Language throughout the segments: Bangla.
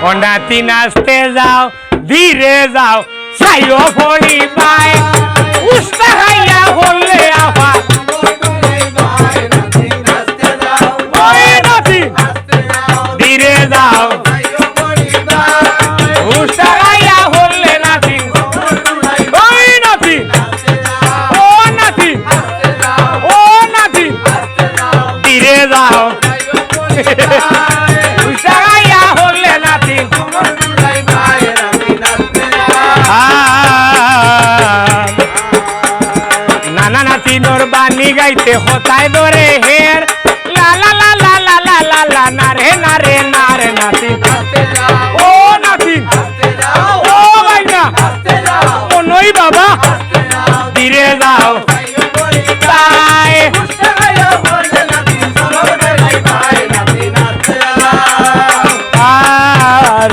ও নাতি নাচতে যাও ধীরে যাও সাইও ফড়ি পায় উস্তা খাইয়া হলে আফা ওই নাতি ধীরে যাও উস্তা খাইয়া হলে নাতি ওই নাতি ও নাতি ও নাতি ধীরে যাও উস্তা খাইয়া হলে নাতি নানা নাতি নোর বানি গাইতে হতায় ধরে হের লা লা লা লা লা লা লা লা না রে না রে না রে নাতি ও নাতি ও ভাই না ও নই বাবা ধীরে যাও তাই আর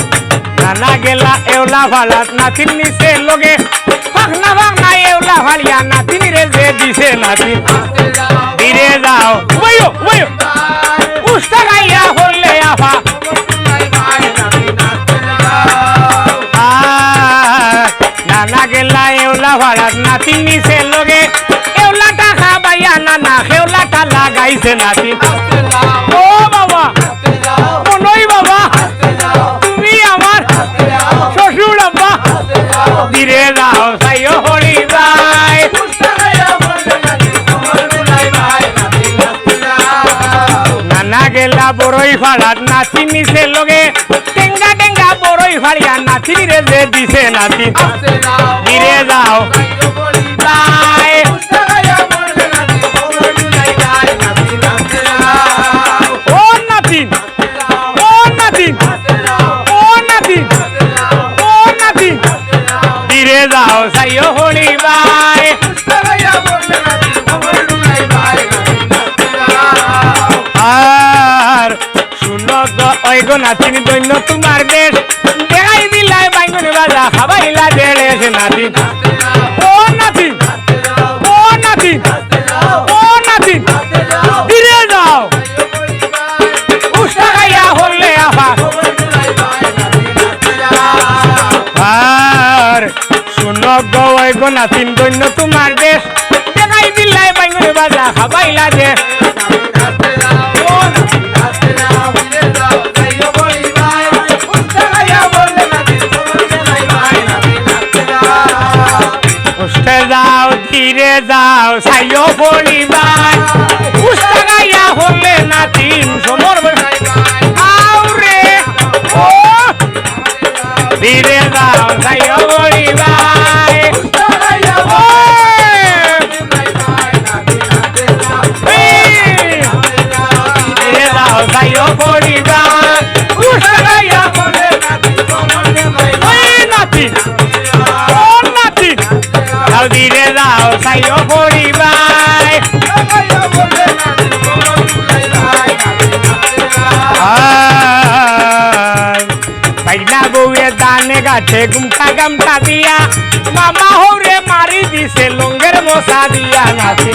নানা গেলা এওলা ভালাত নাতির নিচে লগে ভাগনা ভাগনা এওলা ভালিয়া নাতিন রে যে দিছে নাতি ধীরে যাও ওইও ওইও উস্তা গাইয়া হলে আফা নানা গেলা এওলা ভালাত নাতির নিচে লগে এওলা টাকা বাইয়া নানা খেওলাটা লাগাইছে নাতি ও বাবা ও নই বাবা তুমি আমার শ্বশুর আব্বা ধীরে যাও সাইও হরি যাই নানা গেলা বড়ই ফাড়াত নাতি নিচে লগে টেঙ্গা টেঙ্গা বড়ই ফাড়িয়া নাতি রে যে দিছে নাতি ধীরে যাও যাই ও নাতি ও নাতি ও নাতি ও নাতি ধীরে যাও সাইও হরি বাই আর শুনো তো ওই গো নাতিন দৈন্য তোমার দেশ দেখাই দিলাই বাইঙ্গন বাজা খাবাইলা দেড়ে নাতি ও নাতি ও নাতি ও নাতি ধীরে যাও উস্তা খাইয়া হলে আফা আর শুনো গো ওই গো নাতিন দৈন্য তোমার দেশ দেখাই দিলাই বাইঙ্গন বাজা খাবাইলা দে যাও ধীরে যাও সাইও পরিবার উস্তা গাইয়া হলে নাতিন সমর আউরে ও ধীরে যাও সাইও পরিবার ধীরে যাও সাইও পরিবার উস্তা গাইয়া হলে নাতিন ও নাতিন ধীরে যাও সাইও পরিবার পাইলা বউয়ে দানে গাছে গুমটা গামটা দিয়া মামা হৌরে মারি দিছে লঙ্গের মশা দিয়া নাতি